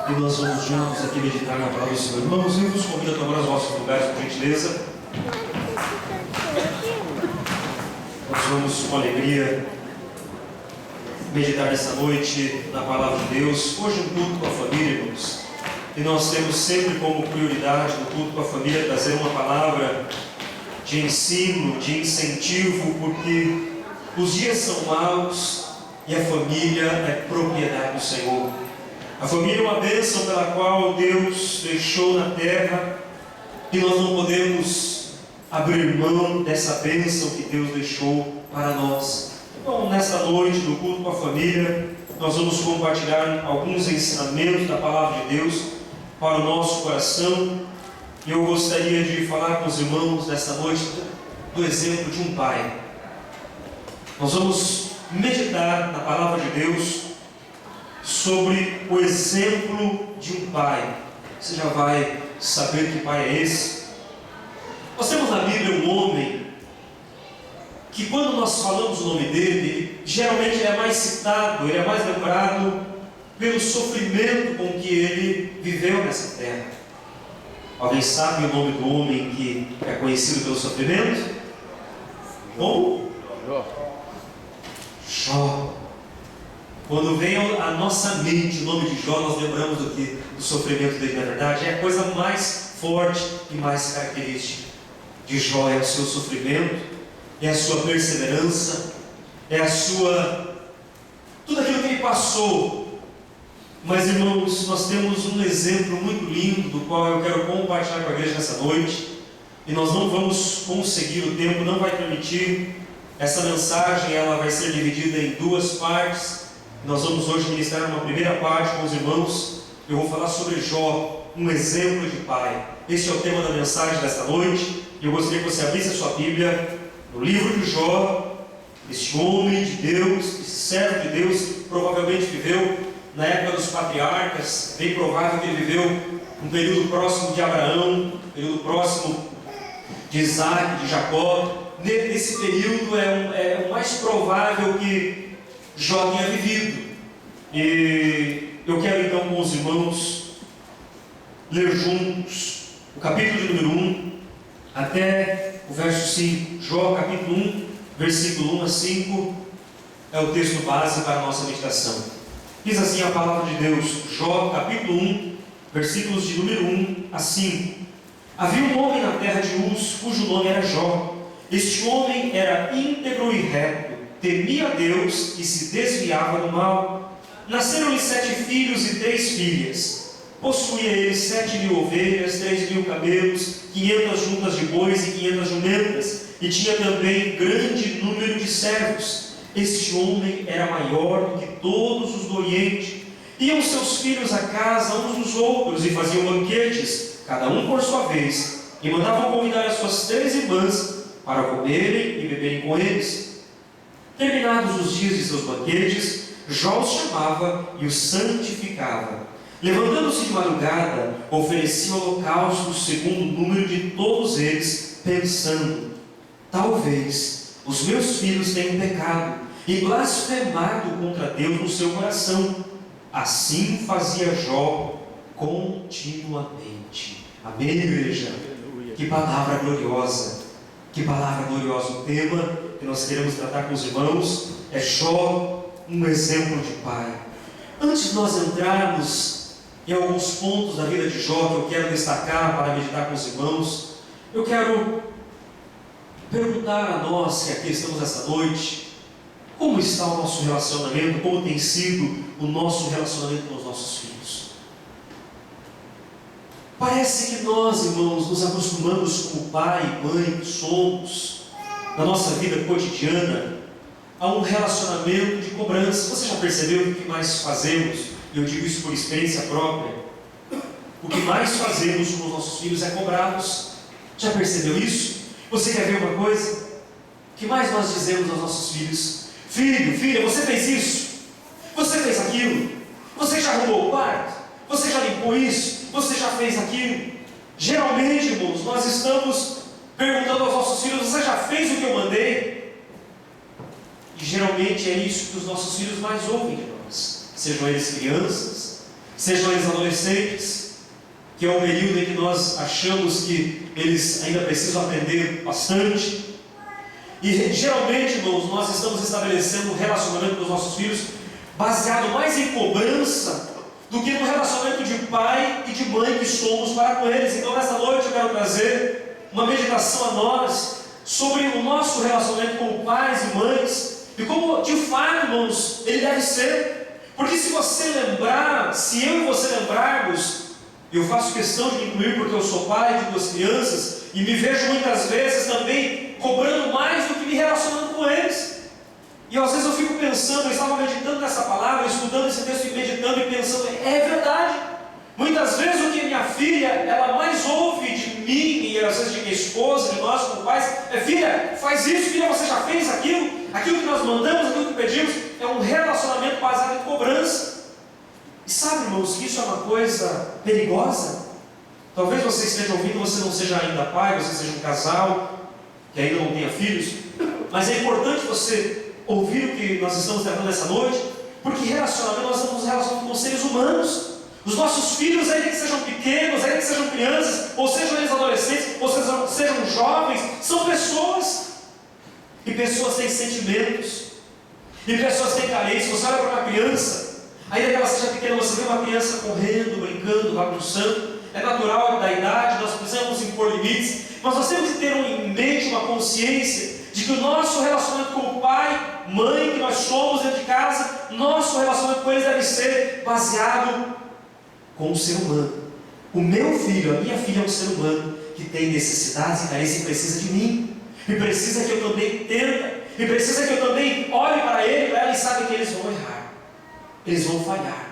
E nós vamos juntos aqui meditar na palavra do Senhor. Irmãos, eu vos convido a tomar os vossos lugares, por gentileza. Nós vamos com alegria meditar nessa noite na palavra de Deus. Hoje um culto com a família, irmãos. E nós temos sempre como prioridade no culto com a família trazer uma palavra de ensino, de incentivo, porque os dias são maus e a família é propriedade do Senhor. A família é uma bênção pela qual Deus deixou na terra e nós não podemos abrir mão dessa bênção que Deus deixou para nós. Então, nesta noite, no culto com a família, nós vamos compartilhar alguns ensinamentos da palavra de Deus para o nosso coração. E eu gostaria de falar com os irmãos nesta noite do exemplo de um pai. Nós vamos meditar na palavra de Deus sobre o exemplo de um pai. Você já vai saber que pai é esse. Nós temos na Bíblia um homem que, quando nós falamos o nome dele, geralmente ele é mais citado, ele é mais lembrado pelo sofrimento com que ele viveu nessa terra. Alguém sabe o nome do homem que é conhecido pelo sofrimento? Como? Jó. Quando vem à nossa mente o nome de Jó, nós lembramos do sofrimento dele. Na verdade, é a coisa mais forte e mais característica de Jó, é o seu sofrimento, é a sua perseverança, é tudo aquilo que ele passou. Mas, irmãos, nós temos um exemplo muito lindo, do qual eu quero compartilhar com a igreja nessa noite, e nós não vamos conseguir, o tempo não vai permitir. Essa mensagem ela vai ser dividida em duas partes. Nós vamos hoje ministrar uma primeira parte com os irmãos. Eu vou falar sobre Jó, um exemplo de pai. Este é o tema da mensagem desta noite. E eu gostaria que você abrisse a sua Bíblia no livro de Jó. Este homem de Deus, esse servo de Deus, provavelmente viveu na época dos patriarcas. Bem provável que ele viveu um período próximo de Abraão, um período próximo de Isaac, de Jacó. Nesse período é o mais provável que Jó tenha vivido. E eu quero então com os irmãos ler juntos o capítulo de número 1 até o verso 5. Jó capítulo 1, versículo 1 a 5 é o texto base para a nossa meditação. Diz assim a palavra de Deus. Jó capítulo 1, versículos de número 1 a 5. Havia um homem na terra de Uz, cujo nome era Jó. Este homem era íntegro e reto, temia a Deus e se desviava do mal. Nasceram-lhe 7 filhos e 3 filhas. Possuía ele 7.000 ovelhas, 3.000 camelos, 500 juntas de bois e 500 jumentas, e tinha também grande número de servos. Este homem era maior do que todos os do Oriente. Iam seus filhos à casa uns dos outros e faziam banquetes, cada um por sua vez, e mandavam convidar as suas 3 irmãs para comerem e beberem com eles. Terminados os dias de seus banquetes, Jó os chamava e os santificava. Levantando-se de madrugada, oferecia holocaustos segundo o número de todos eles, pensando: talvez os meus filhos tenham pecado e blasfemado contra Deus no seu coração. Assim fazia Jó continuamente. Amém, igreja? Que palavra gloriosa! Que palavra gloriosa! O tema que nós queremos tratar com os irmãos é Jó, um exemplo de pai. Antes de nós entrarmos em alguns pontos da vida de Jó que eu quero destacar para meditar com os irmãos, eu quero perguntar a nós que aqui estamos esta noite: como está o nosso relacionamento, como tem sido o nosso relacionamento com os nossos filhos? Parece que nós, irmãos, nos acostumamos como pai e mãe que somos, na nossa vida cotidiana, a um relacionamento de cobrança. Você já percebeu o que mais fazemos? E eu digo isso por experiência própria. O que mais fazemos com os nossos filhos é cobrá-los. Já percebeu isso? Você quer ver uma coisa? O que mais nós dizemos aos nossos filhos? Filho, filha, você fez isso? Você fez aquilo? Você já arrumou o quarto? Você já limpou isso? Você já fez aquilo? Geralmente, irmãos, nós estamos perguntando aos nossos filhos: você já fez o que eu mandei? E geralmente é isso que os nossos filhos mais ouvem de nós. Sejam eles crianças, sejam eles adolescentes, que é um período em que nós achamos que eles ainda precisam aprender bastante. E geralmente, irmãos, nós estamos estabelecendo um relacionamento com os nossos filhos baseado mais em cobrança do que no relacionamento de pai e de mãe que somos para com eles. Então, nesta noite eu quero trazer uma meditação a nós sobre o nosso relacionamento com pais e mães e como, de fato, irmãos, ele deve ser. Porque se você lembrar, se eu e você lembrarmos, eu faço questão de me incluir porque eu sou pai de 2 crianças e me vejo muitas vezes também cobrando mais do que me relacionando com eles. E às vezes eu fico pensando, eu estava meditando nessa palavra, estudando esse texto e meditando e pensando, é verdade. Muitas vezes o que minha filha, ela mais ouve de mim e às vezes de minha esposa, de nós como pais, é: filha, faz isso, filha, você já fez aquilo que nós mandamos, aquilo que pedimos. É um relacionamento baseado em cobrança. E sabe, irmãos, que isso é uma coisa perigosa? Talvez você esteja ouvindo, você não seja ainda pai, você seja um casal que ainda não tenha filhos, mas é importante você ouvir o que nós estamos tratando nessa noite, porque relacionamento, nós estamos relacionando com seres humanos. Os nossos filhos, ainda que sejam pequenos, ainda que sejam crianças, ou sejam eles adolescentes, ou sejam jovens, são pessoas. E pessoas têm sentimentos, e pessoas têm carências. Você olha para uma criança, ainda que ela seja pequena, você vê uma criança correndo, brincando, bagunçando. É natural da idade, nós precisamos impor limites, mas nós temos que ter em mente uma consciência de que o nosso relacionamento com o pai, mãe, que nós somos dentro de casa, nosso relacionamento com eles deve ser baseado com o ser humano. O meu filho, a minha filha é um ser humano que tem necessidades e carências e precisa de mim, e precisa que eu também entenda, e precisa que eu também olhe para ele, para ela, e saiba que eles vão errar, eles vão falhar,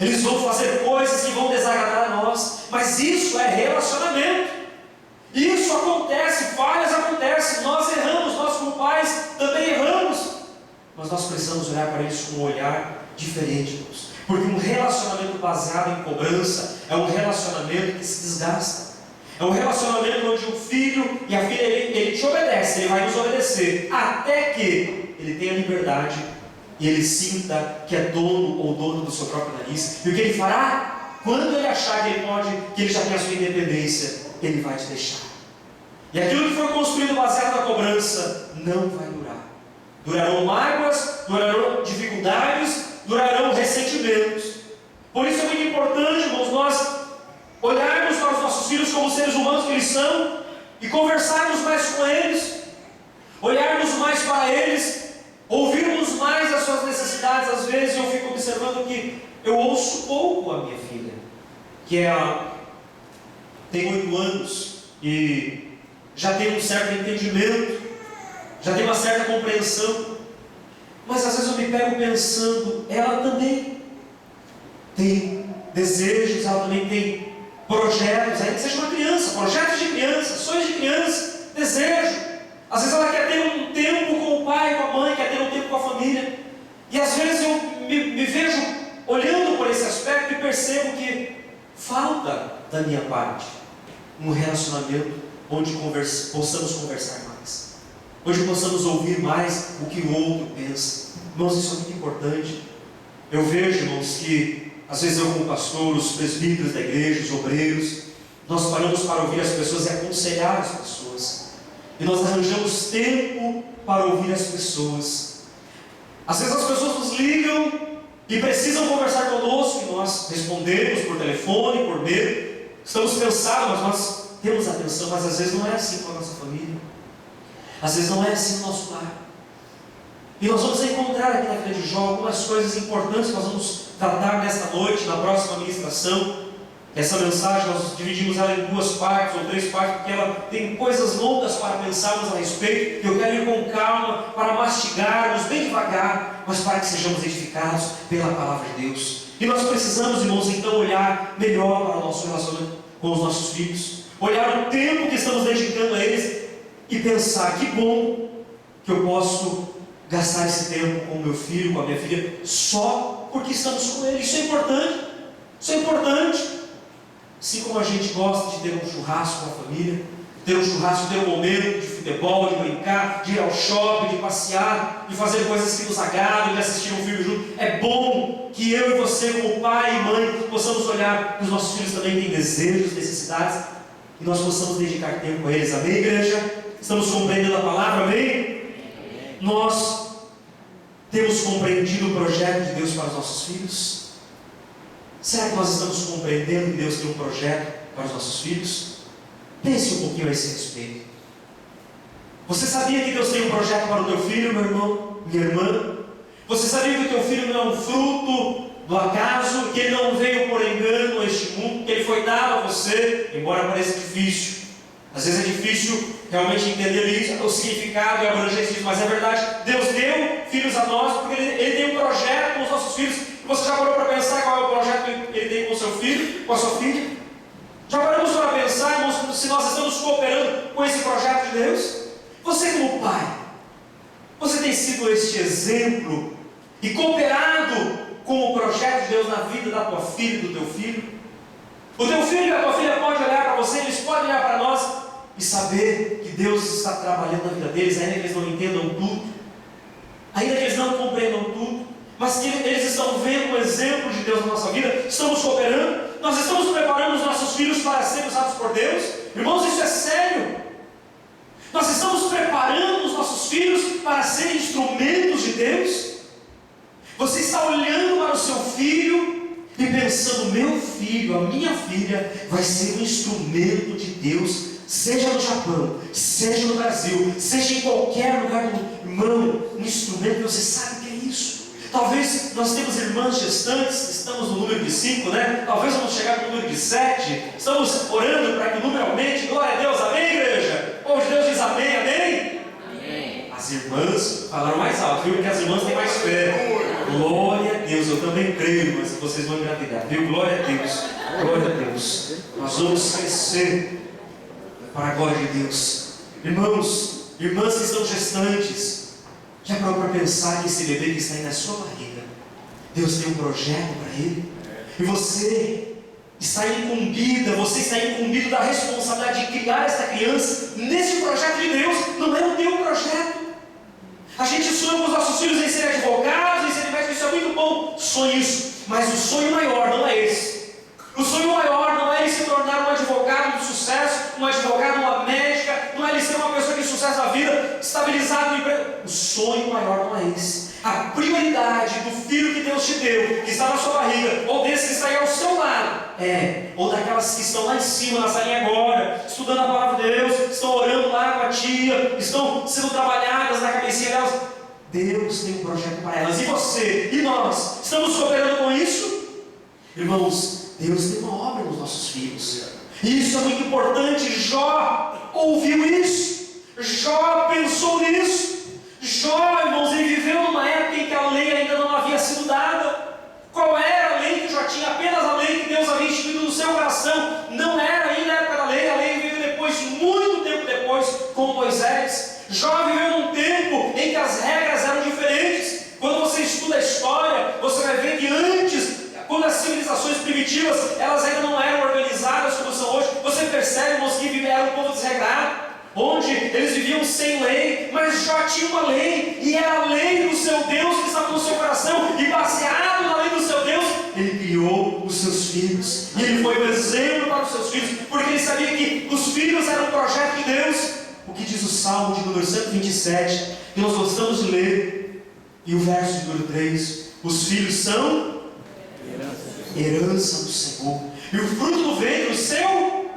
eles vão fazer coisas que vão desagradar a nós, mas isso é relacionamento. Isso acontece, falhas acontecem, nós erramos, nós como pais também erramos, mas nós precisamos olhar para eles com um olhar diferente, irmãos, porque um relacionamento baseado em cobrança é um relacionamento que se desgasta, é um relacionamento onde o filho e a filha, ele te obedece, ele vai nos obedecer, até que ele tenha liberdade e ele sinta que é dono ou dono do seu próprio nariz, e o que ele fará? Quando ele achar que ele pode, que ele já tem a sua independência, ele vai te deixar. E aquilo que foi construído baseado na cobrança não vai durar. Durarão mágoas, durarão dificuldades, durarão ressentimentos. Por isso é muito importante, irmãos, nós olharmos para os nossos filhos como seres humanos que eles são e conversarmos mais com eles, olharmos mais para eles, ouvirmos mais as suas necessidades. Às vezes eu fico observando que eu ouço pouco a minha filha, que tem 8 anos e já tem um certo entendimento, já tem uma certa compreensão, mas às vezes eu me pego pensando, ela também tem desejos, ela também tem projetos, ainda que seja uma criança, projetos de criança, sonhos de criança, desejo. Às vezes ela quer ter um tempo com o pai, com a mãe, quer ter um tempo com a família, e às vezes eu me vejo olhando por esse aspecto e percebo que falta da minha parte um relacionamento onde possamos conversar mais, onde possamos ouvir mais o que o outro pensa. Irmãos, isso é muito importante. Eu vejo, irmãos, que às vezes eu como pastor, os presbíteros da igreja, os obreiros, nós paramos para ouvir as pessoas e aconselhar as pessoas, e nós arranjamos tempo para ouvir as pessoas. Às vezes as pessoas nos ligam e precisam conversar conosco, e nós respondemos por telefone, por e-mail, estamos cansados, mas nós temos atenção. Mas às vezes não é assim com a nossa família, às vezes não é assim no nosso lar. E nós vamos encontrar aqui na Filha de Jó algumas coisas importantes que nós vamos tratar nesta noite, na próxima ministração. Essa mensagem nós dividimos ela em 2 partes ou 3 partes, porque ela tem coisas longas para pensarmos a respeito, e eu quero ir com calma para mastigarmos bem devagar, mas para que sejamos edificados pela palavra de Deus. E nós precisamos, irmãos, então olhar melhor para o nosso relacionamento com os nossos filhos, olhar o tempo que estamos dedicando a eles e pensar: que bom que eu posso gastar esse tempo com o meu filho, com a minha filha, só porque estamos com ele. Isso é importante, isso é importante. Assim como a gente gosta de ter um churrasco com a família, ter um churrasco, ter um momento de futebol, de brincar, de ir ao shopping, de passear, de fazer coisas que nos agradam, de assistir um filme junto. É bom que eu e você, como pai e mãe, possamos olhar que os nossos filhos também têm desejos, necessidades, e nós possamos dedicar tempo a eles. Amém, igreja? Estamos compreendendo a palavra, amém? Nós temos compreendido o projeto de Deus para os nossos filhos? Será que nós estamos compreendendo que Deus tem um projeto para os nossos filhos? Pense um pouquinho a esse respeito. Você sabia que Deus tem um projeto para o teu filho, meu irmão, minha irmã? Você sabia que o teu filho não é um fruto do acaso, que ele não veio por engano a este mundo, que ele foi dado a você, embora pareça difícil. Às vezes é difícil realmente entender isso, o significado e a abrangência disso, mas é verdade. Deus deu filhos a nós porque Ele tem um projeto com os nossos filhos. Você já parou para pensar qual é o projeto que Ele tem com o seu filho, com a sua filha? Já paramos para pensar, irmãos, se nós estamos cooperando com esse projeto de Deus? Você como pai, você tem sido este exemplo e cooperado com o projeto de Deus na vida da tua filha e do teu filho? O teu filho e a tua filha podem olhar para você, eles podem olhar para nós e saber que Deus está trabalhando na vida deles, ainda que eles não entendam tudo, ainda que eles não compreendam tudo, mas que eles estão vendo o exemplo de Deus na nossa vida. Estamos cooperando, nós estamos preparando os nossos filhos para serem usados por Deus. Irmãos, isso é sério. Nós estamos preparando os nossos filhos para serem instrumentos de Deus. Você está olhando para o seu filho e pensando: meu filho, a minha filha vai ser um instrumento de Deus, seja no Japão, seja no Brasil, seja em qualquer lugar do mundo. Irmão, um instrumento, você sabe o que é isso? Talvez nós temos irmãs gestantes, estamos no número de 5, né? Talvez vamos chegar no número de 7. Estamos orando para que o número aumente. Glória a Deus, amém, igreja? O povo de Deus diz amém, amém? Amém. As irmãs falaram mais alto, viu? Porque as irmãs têm mais fé. Glória a Deus, eu também creio, mas vocês vão engravidar, viu? Glória a Deus, glória a Deus. Nós vamos crescer para a glória de Deus. Irmãos, irmãs que estão gestantes, já parou para pensar que esse bebê que está aí na sua barriga, Deus tem um projeto para ele? E você está incumbido da responsabilidade de criar esta criança nesse projeto de Deus. Não é o teu projeto. A gente sonha com os nossos filhos em serem advogados, em serem médicos, isso é muito bom. Sonhe isso, mas o sonho maior não é esse. O sonho maior não é ele se tornar um advogado de sucesso, um advogado, uma médica, não é ele ser uma pessoa de sucesso na vida, estabilizado no emprego. O sonho maior não é esse. A prioridade do filho que Deus te deu, que está na sua barriga, ou desse que está aí ao seu lado, ou daquelas que estão lá em cima na salinha agora, estudando a palavra de Deus, estão orando lá com a tia, estão sendo trabalhadas na cabecinha delas. Deus tem um projeto para elas. E você, e nós, estamos cooperando com isso? Irmãos, Deus tem uma obra nos nossos filhos. E isso é muito importante. Jó ouviu isso. Jó pensou nisso. Jó, irmãos, ele viveu numa época em que a lei ainda não havia sido dada. Qual era a lei que Jó tinha? Apenas a lei que Deus havia instituído no seu coração. Não era ainda a época da lei. A lei veio depois, muito tempo depois, com Moisés. Jó viveu num tempo em que as regras eram diferentes. Quando você estuda a história, você vai ver que antes, quando as civilizações primitivas, elas ainda não eram organizadas como são hoje, você percebe, irmãos, que era um povo desregrado, onde eles viviam sem lei, mas Jó tinha uma lei, e era a lei do seu Deus que estava no seu coração, e baseado na lei do seu Deus, ele criou os seus filhos, e ele foi um exemplo para os seus filhos, porque ele sabia que os filhos eram um projeto de Deus. O que diz o Salmo de número 127, que nós gostamos de ler, e o verso de número 3, os filhos são herança do Senhor, e o fruto do ventre, o seu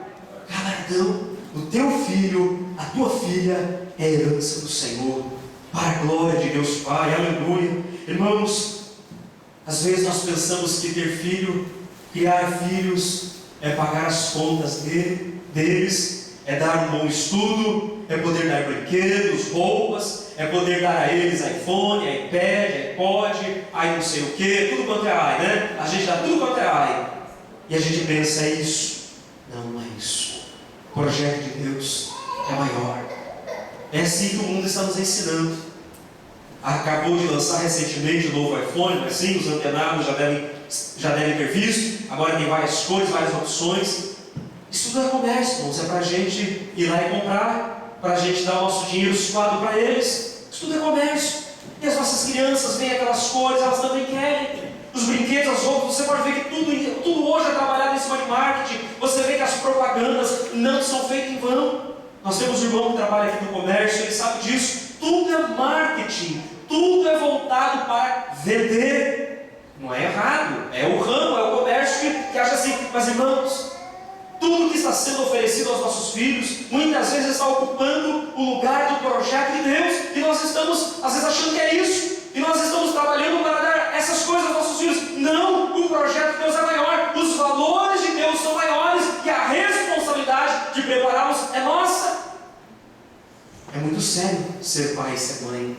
galardão. O teu filho, a tua filha é herança do Senhor, para a glória de Deus Pai, aleluia. Irmãos, às vezes nós pensamos que ter filho, criar filhos, é pagar as contas deles, é dar um bom estudo, é poder dar brinquedos, roupas, é poder dar a eles iPhone, iPad, iPod, aí não sei o que, tudo quanto é ai, né? A gente dá tudo quanto é ai, e a gente pensa, é isso? Não é isso. O projeto de Deus é maior. É assim que o mundo está nos ensinando. Acabou de lançar recentemente o novo iPhone, mas sim, os antenados já devem ter visto. Agora tem várias cores, várias opções. Isso tudo é comércio, irmãos. É para a gente ir lá e comprar. para a gente dar o nosso dinheiro suado para eles. Isso tudo é comércio. E as nossas crianças veem aquelas cores, elas também querem. Os brinquedos, as roupas, você pode ver que tudo hoje é trabalhado em cima de marketing. Você vê que as propagandas não são feitas em vão. Nós temos um irmão que trabalha aqui no comércio, ele sabe disso. Tudo é marketing, tudo é voltado para vender. Não é errado, é o ramo, é o comércio que acha assim. Mas irmãos, tudo que está sendo oferecido aos nossos filhos, muitas vezes está ocupando o lugar do projeto de Deus, e nós estamos, às vezes, achando que é isso, e nós estamos trabalhando para dar essas coisas aos nossos filhos. Não, o projeto de Deus é maior, os valores de Deus são maiores, e a responsabilidade de prepará-los é nossa. É muito sério ser pai e ser mãe.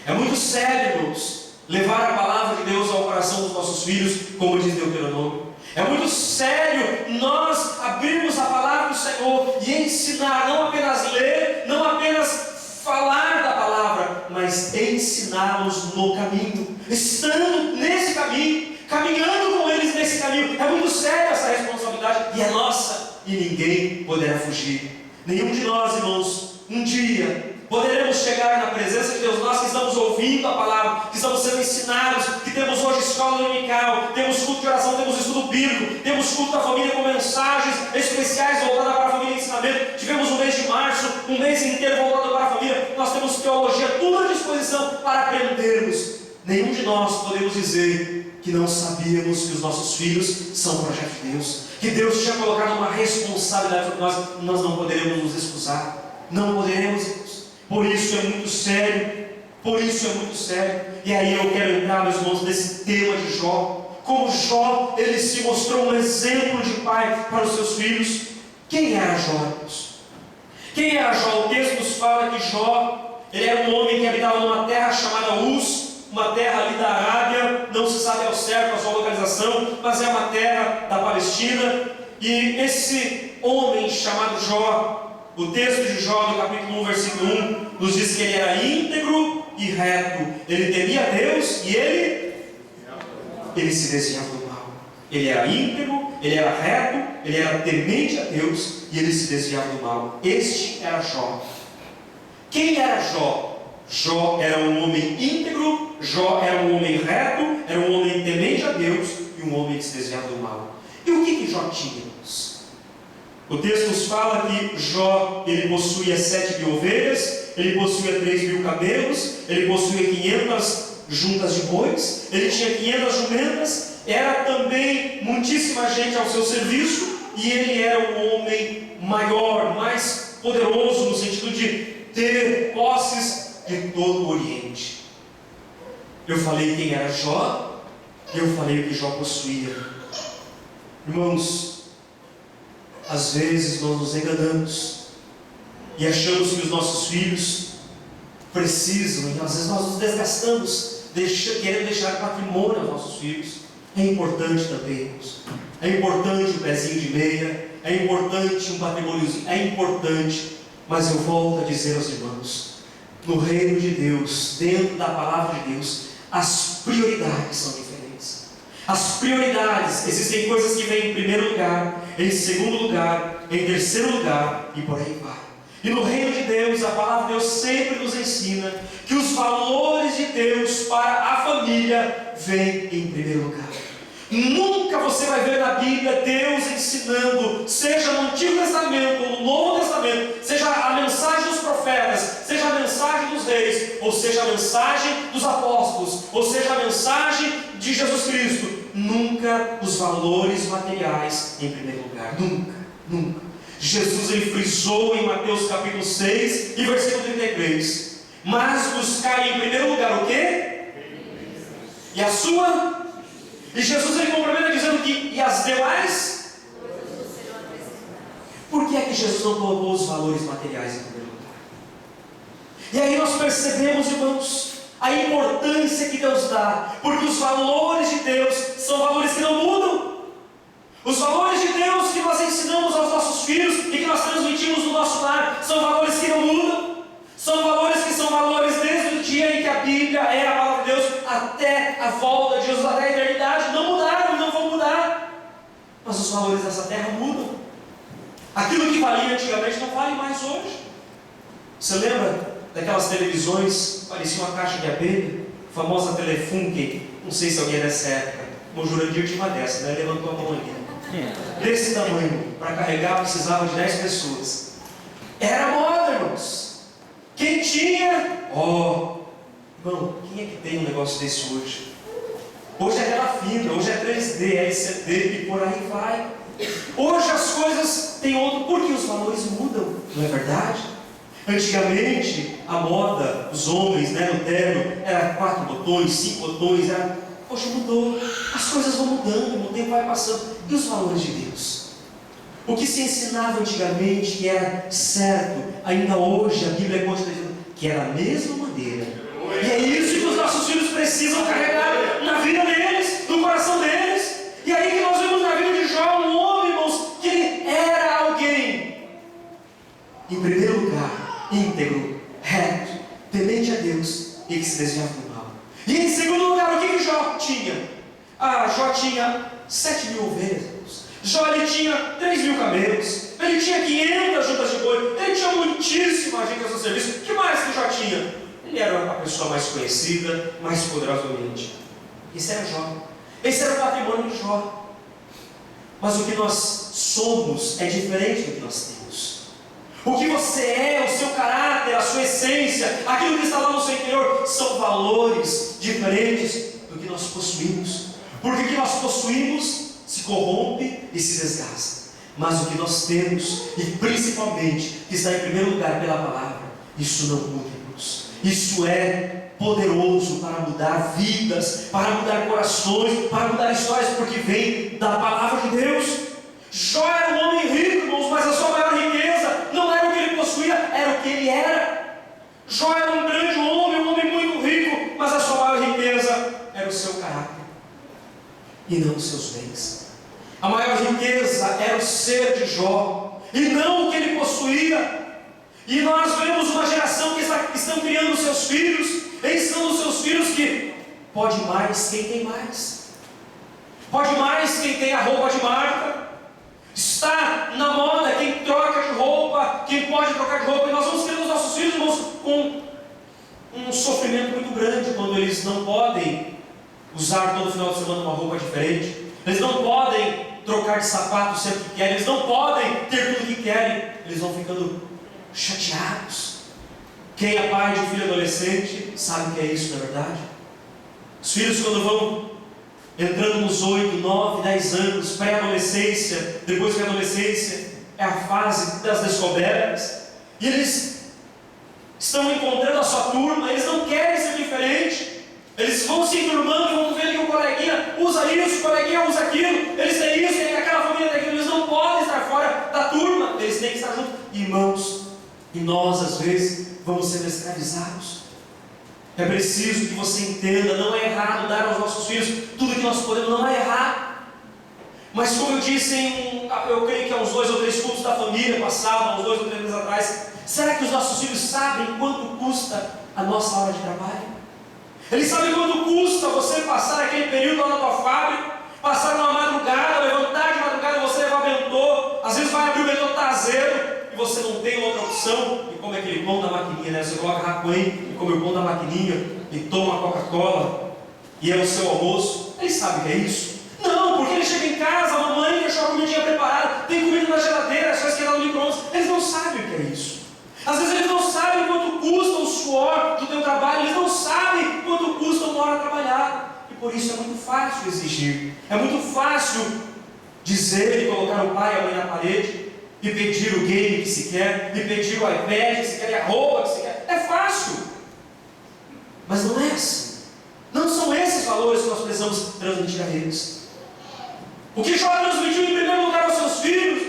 É muito sério, irmãos, levar a palavra de Deus ao coração dos nossos filhos, como diz Deuteronômio. É muito sério nós abrirmos a palavra do Senhor e ensinar, não apenas ler, não apenas falar da palavra, mas ensiná-los no caminho, estando nesse caminho, caminhando com eles nesse caminho. É muito séria essa responsabilidade, e é nossa, e ninguém poderá fugir. Nenhum de nós, irmãos, um dia poderemos chegar na presença de Deus, nós que estamos ouvindo a palavra, que estamos sendo ensinados, que temos hoje escola dominical, temos culto de oração, temos estudo bíblico, temos culto da família com mensagens especiais voltadas para a família e ensinamento. Tivemos um mês de março, um mês inteiro voltado para a família. Nós temos teologia, tudo à disposição para aprendermos. Nenhum de nós podemos dizer que não sabíamos que os nossos filhos são projeto de Deus, que Deus tinha colocado uma responsabilidade sobre nós não poderemos nos excusar. Não poderemos, irmãos. Por isso é muito sério. Por isso é muito sério. E aí eu quero entrar, meus irmãos, nesse tema de Jó. Como Jó, ele se mostrou um exemplo de pai para os seus filhos. Quem era Jó, irmãos? Quem era Jó? O texto nos fala que Jó, ele era um homem que habitava numa terra chamada Uz, uma terra ali da Arábia, não se sabe ao certo a sua localização, mas é uma terra da Palestina. E esse homem chamado Jó, o texto de Jó, no capítulo 1, versículo 1, nos diz que ele era íntegro e reto. Ele temia a Deus e ele se desviava do mal. Ele era íntegro, ele era reto, ele era temente a Deus e ele se desviava do mal. Este era Jó. Quem era Jó? Jó era um homem íntegro, Jó era um homem reto, era um homem temente a Deus e um homem que se desviava do mal. E o que Jó tinha, irmãos? O texto nos fala que Jó, ele possuía 7.000 ovelhas, ele possuía 3.000 camelos, ele possuía 500 juntas de bois, ele tinha 500 jumentas, era também muitíssima gente ao seu serviço, e ele era um homem maior, mais poderoso, no sentido de ter posses de todo o Oriente. Eu falei quem era Jó, e eu falei o que Jó possuía. Irmãos, às vezes nós nos enganamos e achamos que os nossos filhos precisam, e às vezes nós nos desgastamos querendo deixar patrimônio aos nossos filhos. É importante também, irmãos. É importante um pezinho de meia, é importante um patrimôniozinho, é importante, mas eu volto a dizer aos irmãos, no reino de Deus, dentro da palavra de Deus, as prioridades são diferentes. As prioridades, existem coisas que vêm em primeiro lugar, em segundo lugar, em terceiro lugar, e por aí vai. E no reino de Deus, a palavra de Deus sempre nos ensina que os valores de Deus para a família vêm em primeiro lugar. Nunca você vai ver na Bíblia Deus ensinando, seja no Antigo Testamento ou no Novo Testamento, seja a mensagem dos profetas, seja a mensagem dos reis, ou seja a mensagem dos apóstolos, ou seja a mensagem de Jesus Cristo, nunca os valores materiais em primeiro lugar. Nunca, nunca. Jesus, ele frisou em Mateus capítulo 6 e versículo 33, mas buscar em primeiro lugar o quê? E a sua? E Jesus, ele complementa dizendo que e as demais? Por que é que Jesus não colocou os valores materiais em primeiro lugar? E aí nós percebemos, irmãos, a importância que Deus dá, porque os valores de Deus são valores que não mudam. Os valores de Deus que nós ensinamos aos nossos filhos e que nós transmitimos no nosso lar são valores que não mudam. São valores que são valores desde o dia em que a Bíblia é a palavra de Deus até a volta de Jesus, até a eternidade. Não mudaram e não vão mudar. Mas os valores dessa terra mudam. Aquilo que valia antigamente não vale mais hoje. Você lembra daquelas televisões, parecia uma caixa de abelha, a famosa Telefunken? Não sei se alguém é dessa época. O Jurandir tinha uma dessa, né? Levantou a mão aqui. Desse tamanho, para carregar precisava de 10 pessoas. Era moda, irmãos. Quem tinha? Irmão, quem é que tem um negócio desse hoje? Hoje é tela fina, hoje é 3D, é LCD e por aí vai. Hoje as coisas têm outro, porque os valores mudam, não é verdade? Antigamente, a moda, os homens, né, no terno, era 4 botões, 5 botões, hoje mudou. As coisas vão mudando, o tempo vai passando. E os valores de Deus? O que se ensinava antigamente, que era certo, ainda hoje a Bíblia continua dizendo que é da mesma maneira. E é isso que os nossos filhos precisam carregar na vida deles, no coração deles. E aí que nós vemos na vida de Jó, um homem, irmãos, que ele era alguém, em primeiro lugar, íntegro, reto, temente a Deus e que se desviava do mal. E em segundo lugar, o que Jó tinha? Jó tinha 7.000 ovelhas. Jó ele tinha 3.000 camelos. Ele tinha 500 juntas de boi. Ele tinha muitíssima gente a seu serviço. O que mais que Jó tinha? Ele era a pessoa mais conhecida, mais poderosa do Oriente. Esse era Jó. Esse era o patrimônio de Jó. Mas o que nós somos é diferente do que nós temos. O que você é, o seu caráter, a sua essência, aquilo que está lá no seu interior, são valores diferentes do que nós possuímos. Porque o que nós possuímos se corrompe e se desgasta. Mas o que nós temos, e principalmente, que está em primeiro lugar pela palavra, isso não muda, irmãos. Isso é poderoso para mudar vidas, para mudar corações, para mudar histórias, porque vem da palavra de Deus. Jó era um homem rico, irmãos, mas a sua maior riqueza não era o que ele possuía, era o que ele era. Jó era um grande homem, um homem muito rico, mas a sua maior riqueza era o seu caráter e não os seus bens. A maior riqueza era o ser de Jó e não o que ele possuía. E nós vemos uma geração que estão criando seus filhos, ensinando os seus filhos que pode mais quem tem mais, pode mais quem tem a roupa de marca, está na moda quem troca de roupa, quem pode trocar de roupa. E nós vamos criando os nossos filhos, irmãos, com um sofrimento muito grande quando eles não podem usar todo final de semana uma roupa diferente, eles não podem trocar de sapato sempre que querem, eles não podem ter tudo que querem, eles vão ficando chateados. Quem é pai de filho adolescente sabe o que é isso, não é verdade? Os filhos, quando vão entrando nos 8, 9, 10 anos, pré-adolescência, depois que a adolescência é a fase das descobertas, e eles estão encontrando a sua turma, eles não querem ser diferente, eles vão se enturmando e vão ver que o coleguinha usa isso, o coleguinha usa aquilo, eles têm isso, tem aquela família, tem aquilo, eles não podem estar fora da turma, eles têm que estar juntos. Irmãos, e nós às vezes vamos sendo escravizados. É preciso que você entenda, não é errado dar aos nossos filhos tudo que nós podemos, não é errado. Mas como eu disse eu creio que há uns 2 ou 3 cultos da família passado, há uns 2 ou 3 meses atrás, será que os nossos filhos sabem quanto custa a nossa hora de trabalho? Eles sabem quanto custa você passar aquele período lá na tua fábrica, passar uma madrugada, levantar de madrugada, você levar bentô, às vezes vai abrir o bentô, tá azedo, e você não tem outra opção, e come aquele pão da maquininha, né? Você coloca racuém e come o pão da maquininha, e toma a Coca-Cola, e é o seu almoço. Eles sabem o que é isso? Não, porque ele chega em casa, a mamãe deixou a comidinha preparada, tem comida na geladeira, só esquentar no micro-ondas. Eles não sabem o que é isso. Às vezes eles não sabem quanto custa o suor do teu trabalho, eles não sabem quanto custa uma hora trabalhar. E por isso é muito fácil exigir, é muito fácil dizer e colocar o pai e a mãe na parede, e pedir o game que se quer, e pedir o iPad que se quer, e a roupa que se quer. É fácil, mas não é assim. Não são esses valores que nós precisamos transmitir a eles. O que Jó transmitiu em primeiro lugar aos seus filhos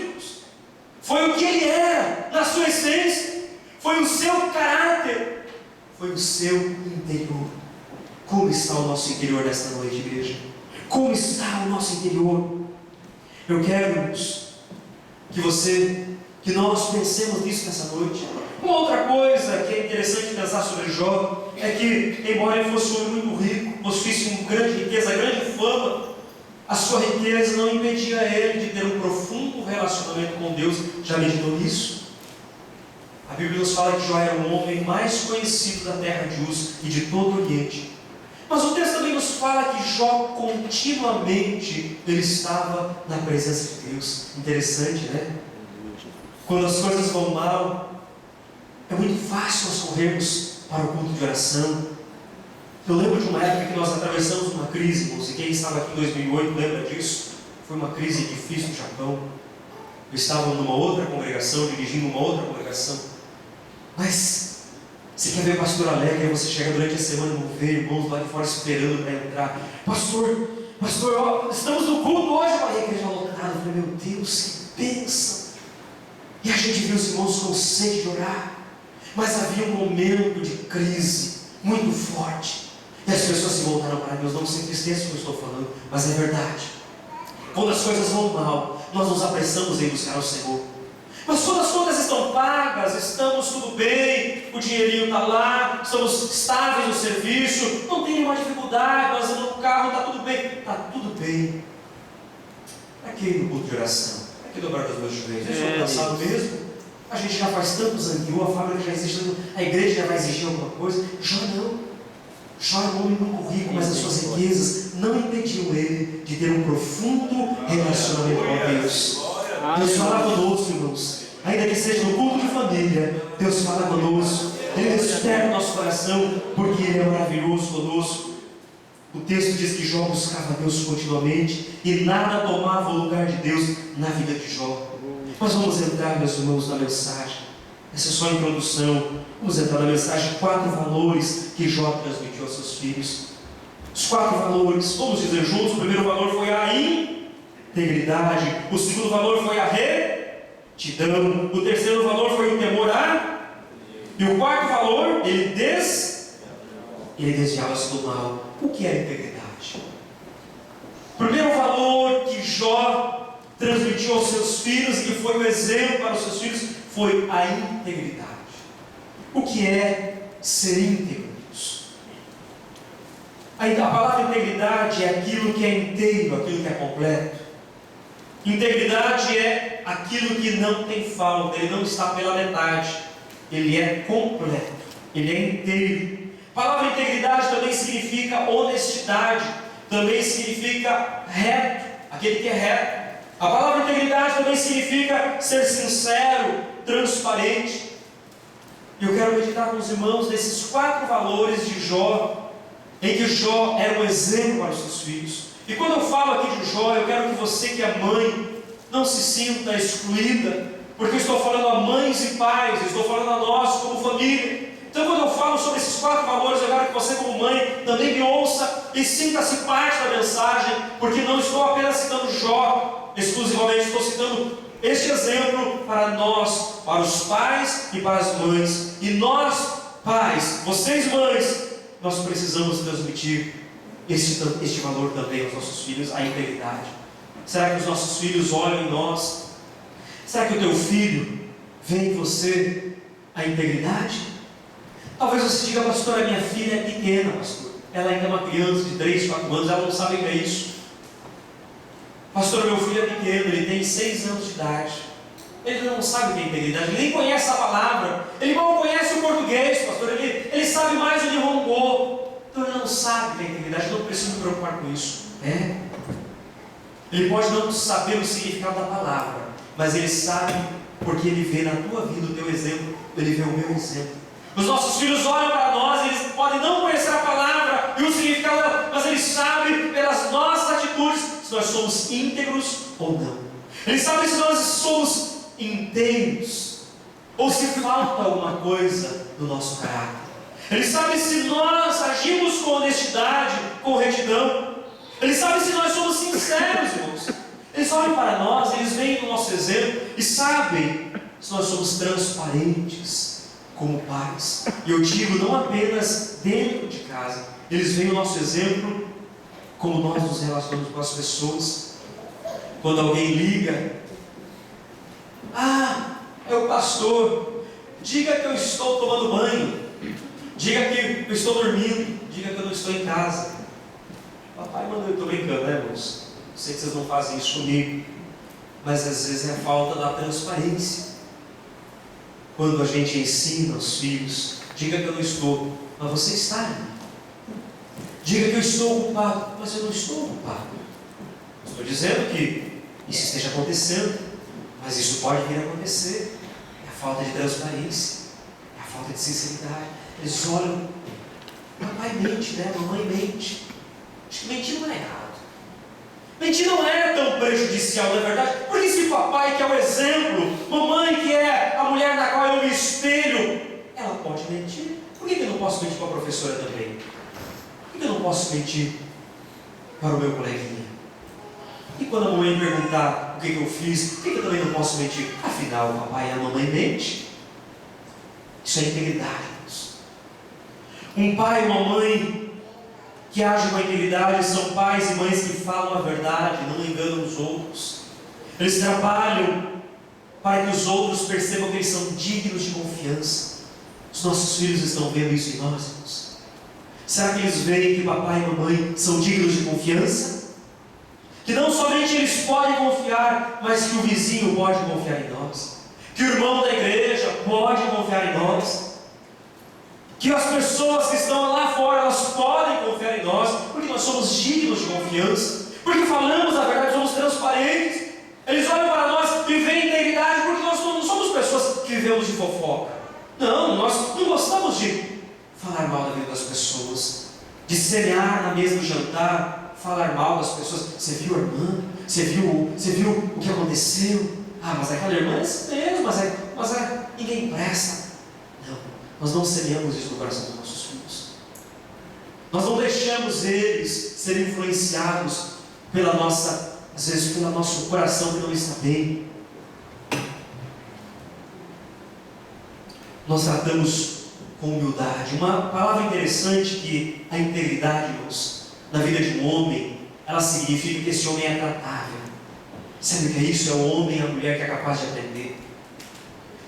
foi o que ele era na sua essência, foi o seu caráter, foi o seu interior. Como está o nosso interior nesta noite, igreja? Como está o nosso interior? Eu quero, irmãos, que nós pensemos nisso nessa noite. Uma outra coisa que é interessante pensar sobre Jó é que, embora ele fosse um homem muito rico, possuísse uma grande riqueza, grande fama, a sua riqueza não impedia ele de ter um profundo relacionamento com Deus. Já meditou nisso? A Bíblia nos fala que Jó era o homem mais conhecido da terra de Uz e de todo o Oriente. Mas o texto também nos fala que Jó continuamente ele estava na presença de Deus. Interessante, né? Quando as coisas vão mal, é muito fácil nós corrermos para o culto de oração. Eu lembro de uma época que nós atravessamos uma crise, irmãos, e quem estava aqui em 2008 lembra disso? Foi uma crise difícil no Japão. Eu estava numa outra congregação, dirigindo uma outra congregação. Mas você quer ver pastor alegre, aí você chega durante a semana e não vê irmãos lá de fora esperando para entrar. Pastor, ó, estamos no culto hoje, a igreja lotada. Eu falei, meu Deus, que bênção! E a gente viu os irmãos com sede de orar. Mas havia um momento de crise muito forte. E as pessoas se voltaram para Deus. Não se entristeçam com o que eu estou falando, mas é verdade. Quando as coisas vão mal, nós nos apressamos em buscar o Senhor. Mas quando as contas estão pagas, estamos tudo bem, o dinheirinho está lá, estamos estáveis no serviço, não tem nenhuma dificuldade, nós andamos no carro, está tudo bem. Está tudo bem. Para que ir no culto de oração? Para que dobrar os meus joelhos? Eu estou cansado mesmo. A gente já faz tantos anos, a fábrica já existe, a igreja já vai exigir alguma coisa. Jó não. Jó é um homem muito rico, mas as suas riquezas não impediam ele de ter um profundo relacionamento com Deus. Deus fala conosco, irmãos. Ainda que seja no culto de família, Deus fala conosco. Ele desperta o nosso coração, porque Ele é maravilhoso conosco. O texto diz que Jó buscava Deus continuamente e nada tomava o lugar de Deus na vida de Jó. Mas vamos entrar, meus irmãos, na mensagem. Essa é só a introdução. Vamos entrar na mensagem. 4 valores que Jó transmitiu aos seus filhos. Os 4 valores, vamos dizer juntos. O primeiro valor foi a integridade. O segundo valor foi a retidão. O terceiro valor foi o temor a... E o quarto valor, ele desviava-se do mal. O que é a integridade? O primeiro valor que Jó transmitiu aos seus filhos e que foi um exemplo para os seus filhos foi a integridade. O que é ser íntegro? A palavra integridade é aquilo que é inteiro, aquilo que é completo. Integridade é aquilo que não tem falta, ele não está pela metade, ele é completo, ele é inteiro. A palavra integridade também significa honestidade, também significa reto, aquele que é reto. A palavra integridade também significa ser sincero, transparente. Eu quero meditar com os irmãos nesses 4 valores de Jó, em que Jó era um exemplo para os seus filhos. E quando eu falo aqui de Jó, eu quero que você que é mãe, não se sinta excluída, porque eu estou falando a mães e pais, eu estou falando a nós como família. Então quando eu falo sobre esses 4 valores, eu quero que você como mãe também me ouça e sinta-se parte da mensagem, porque não estou apenas citando Jó exclusivamente, estou citando este exemplo para nós, para os pais e para as mães. E nós, pais, vocês mães, nós precisamos transmitir este valor também aos nossos filhos, a integridade. Será que os nossos filhos olham em nós? Será que o teu filho vê em você a integridade? Talvez você diga, pastor, a minha filha é pequena, pastor. Ela ainda é uma criança de 3, 4 anos, ela não sabe o que é isso. Pastor, meu filho é pequeno, ele tem 6 anos de idade. Ele não sabe o que é integridade, ele nem conhece a palavra, ele mal conhece o português, pastor, ele sabe mais o Nihongo. Então ele não sabe o que é integridade, eu não preciso me preocupar com isso. Ele pode não saber o significado da palavra, mas ele sabe porque ele vê na tua vida o teu exemplo, ele vê o meu exemplo. Os nossos filhos olham para nós, eles podem não conhecer a palavra e o significado dela, mas eles sabem pelas nossas atitudes se nós somos íntegros ou não. Eles sabem se nós somos inteiros ou se falta alguma coisa no nosso caráter. Eles sabem se nós agimos com honestidade, com retidão. Eles sabem se nós somos sinceros, irmãos. Eles olham para nós, eles veem o nosso exemplo e sabem se nós somos transparentes como pais. E eu digo, não apenas dentro de casa. Eles veem o nosso exemplo como nós nos relacionamos com as pessoas. Quando alguém liga, é o pastor, diga que eu estou tomando banho, diga que eu estou dormindo, diga que eu não estou em casa. Papai mandou, eu estou brincando, né, irmãos? Sei que vocês não fazem isso comigo, mas às vezes é a falta da transparência. quando a gente ensina os filhos, diga que eu não estou, mas você está ali. Diga que eu estou ocupado, mas eu não estou ocupado. Estou dizendo que isso esteja acontecendo, mas isso pode vir a acontecer. É a falta de transparência, é a falta de sinceridade. Eles olham, papai mente, né? Mamãe mente. Acho que mentir não é errado. Mentir não é tão prejudicial, não é verdade? Porque se papai, que é o exemplo, mamãe, que é a mulher na qual eu me espelho, ela pode mentir. Por que eu não posso mentir para a professora também? Por que eu não posso mentir para o meu coleguinha? E quando a mamãe perguntar o que eu fiz, por que eu também não posso mentir? Afinal, o papai e a mamãe mente. Isso é integridade, irmãos. Um pai e uma mãe que agem com integridade são pais e mães que falam a verdade, não enganam os outros. Eles trabalham para que os outros percebam que eles são dignos de confiança. Os nossos filhos estão vendo isso em nós, irmãos? Será que eles veem que papai e mamãe são dignos de confiança? Que não somente eles podem confiar, mas que o vizinho pode confiar em nós, que o irmão da igreja pode confiar em nós, que as pessoas que estão lá fora, elas podem confiar em nós, porque nós somos dignos de confiança, porque falamos a verdade, somos transparentes. Eles olham para nós e veem integridade, porque nós não somos pessoas que vivemos de fofoca. Não, nós não gostamos de falar mal da vida das pessoas, de cenar na mesa do jantar, falar mal das pessoas. Você viu a irmã? Você viu o que aconteceu? Ah, mas aquela irmã é assim mesmo, mas ninguém presta. Não, nós não semeamos isso no coração dos nossos filhos. Nós não deixamos eles serem influenciados pela nossa, às vezes pelo nosso coração que não está bem. Nós tratamos com humildade. Uma palavra interessante que a integridade, irmãos, na vida de um homem, ela significa que esse homem é tratável. Sabe o que é isso? É o homem e a mulher que é capaz de aprender.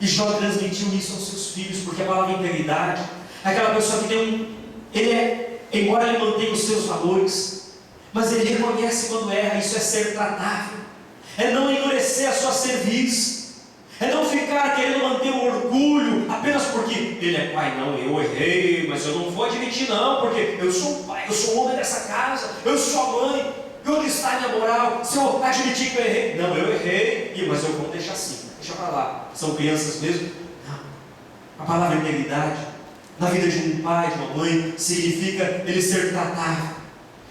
E Jó transmitiu isso aos seus filhos, porque a palavra integridade é aquela pessoa que tem embora ele mantenha os seus valores, mas ele reconhece quando erra. Isso é ser tratável, é não endurecer a sua cerviz, é não ficar querendo manter o orgulho apenas porque ele é pai. Não, eu errei, mas eu não vou admitir não, porque eu sou o pai, eu sou o homem dessa casa, eu sou a mãe, e onde está a minha moral? Se eu admitir que eu errei, não, eu errei, mas eu vou deixar assim, deixa para lá, são crianças mesmo. Não, a palavra integridade na vida de um pai, de uma mãe, significa ele ser tratável,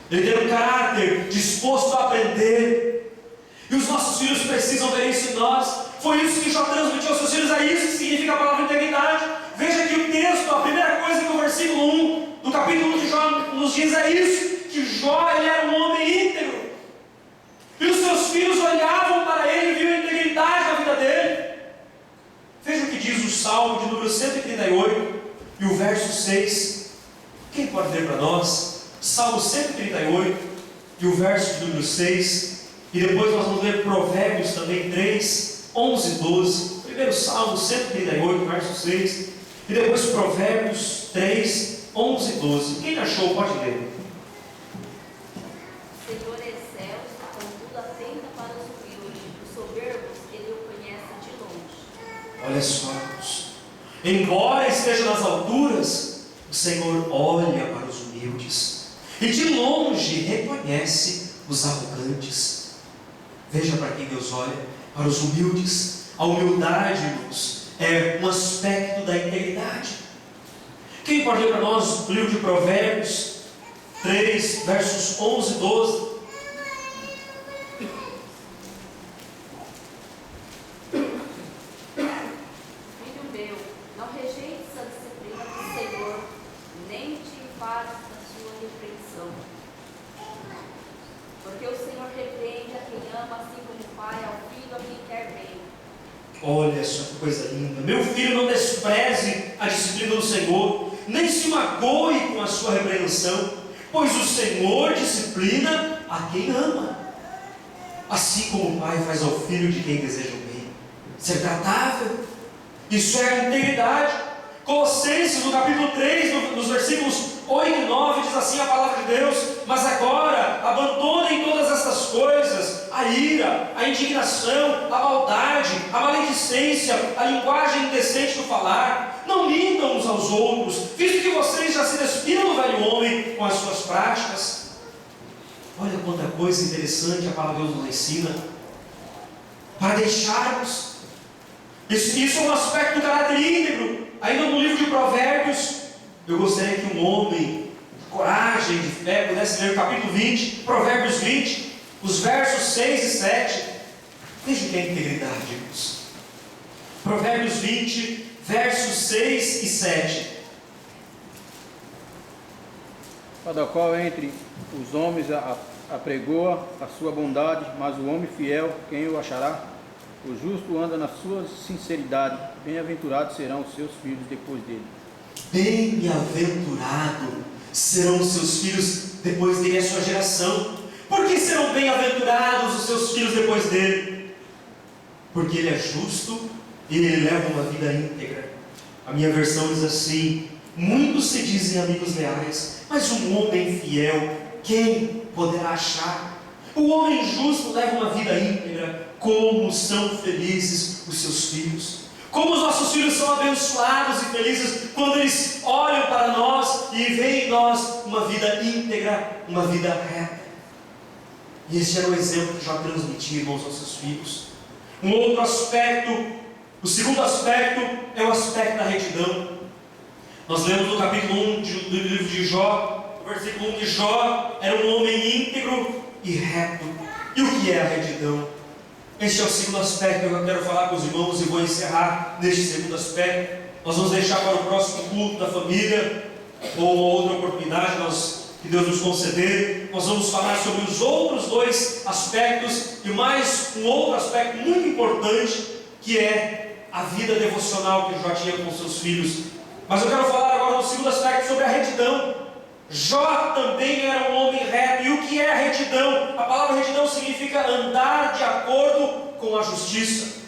ele ter um caráter disposto a aprender, e os nossos filhos precisam ver isso em nós. Foi isso que Jó transmitiu aos seus filhos, é isso que significa a palavra integridade. Veja que o texto, a primeira coisa que o versículo 1 do capítulo 1 de Jó nos diz é isso, que Jó ele era um homem íntegro, e os seus filhos olhavam para ele e viam a integridade na vida dele. Veja o que diz o Salmo de número 138 e o verso 6. Quem pode ler para nós? Salmo 138 e o verso de número 6. E depois nós vamos ler Provérbios também 3, 11 e 12. Primeiro Salmo 138, verso 6. E depois Provérbios 3, 11 e 12. Quem achou pode ler. O Senhor é céus, contudo atenta para os humildes. Os soberbos ele o conhece de longe. Olha só, irmãos. Embora esteja nas alturas, o Senhor olha para os humildes e de longe reconhece os arrogantes. Veja para quem Deus olha: para os humildes. A humildade, irmãos, é um aspecto da integridade. Quem pode ler para nós o livro de Provérbios 3, versos 11 e 12? Filho meu, não rejeites a disciplina do Senhor, nem te enfares da sua repreensão. Porque o Senhor repreende a quem ama, assim como o pai ao filho a quem quer bem. Olha só que coisa linda. Meu filho, não despreze a disciplina do Senhor, nem se magoe com a sua repreensão, pois o Senhor disciplina a quem ama, assim como o pai faz ao filho de quem deseja o bem. Ser tratável, isso é a integridade. Colossenses, no capítulo 3, nos versículos 8 e 9, diz assim a palavra de Deus: mas agora abandonem todas estas coisas: a ira, a indignação, a maldade, a maledicência, a linguagem indecente do falar. Não mintam uns aos outros, visto que vocês já se despiram do velho homem com as suas práticas. Olha quanta coisa interessante a palavra de Deus nos ensina. Para deixarmos. Isso é um aspecto do caráter íntegro. Ainda no livro de Provérbios, eu gostaria que um homem de coragem, de fé, pudesse ler o capítulo 20, Provérbios 20, os versos 6 e 7. Veja o que é integridade, irmãos. Provérbios 20, versos 6 e 7. Cada qual entre os homens apregoa a sua bondade, mas o homem fiel, quem o achará? O justo anda na sua sinceridade, bem-aventurados serão os seus filhos depois dele. Bem-aventurado serão os seus filhos depois dele, a sua geração. Por que serão bem-aventurados os seus filhos depois dele? Porque ele é justo e ele leva uma vida íntegra. A minha versão diz assim: muitos se dizem amigos leais, mas um homem fiel, quem poderá achar? O homem justo leva uma vida íntegra. Como são felizes os seus filhos! Como os nossos filhos são abençoados e felizes quando eles olham para nós e veem em nós uma vida íntegra, uma vida reta. E esse era o exemplo que já transmitia, irmãos, aos seus filhos. Um outro aspecto, o segundo aspecto, é o aspecto da retidão. Nós lemos no capítulo 1 do livro de Jó, no versículo 1 de Jó, era um homem íntegro e reto. E o que é a retidão? Este é o segundo aspecto que eu quero falar com os irmãos e vou encerrar neste segundo aspecto. Nós vamos deixar para o próximo culto da família, ou uma outra oportunidade que Deus nos conceder. Nós vamos falar sobre os outros dois aspectos e mais um outro aspecto muito importante, que é a vida devocional que Jó tinha com seus filhos. Mas eu quero falar agora no segundo aspecto sobre a retidão. Jó também era um homem reto. E o que é a retidão? A palavra retidão significa andar de acordo com a justiça.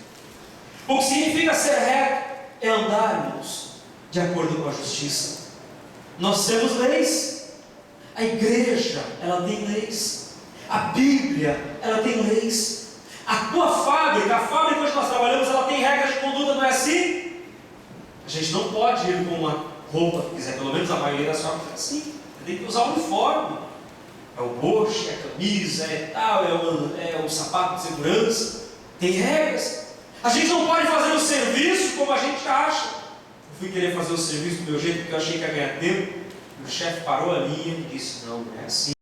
O que significa ser reto é andar, irmãos, de acordo com a justiça. Nós temos leis. A igreja, ela tem leis. A Bíblia, ela tem leis. A tua fábrica, a fábrica onde nós trabalhamos, ela tem regras de conduta, não é assim? A gente não pode ir com uma roupa que quiser, pelo menos a maioria das fábricas é assim. Tem que usar o uniforme. É o boche, é a camisa, é tal, é o sapato de segurança. Tem regras. A gente não pode fazer o serviço como a gente acha. Eu fui querer fazer o serviço do meu jeito porque eu achei que ia ganhar tempo. O chefe parou a linha e disse: não, não é assim.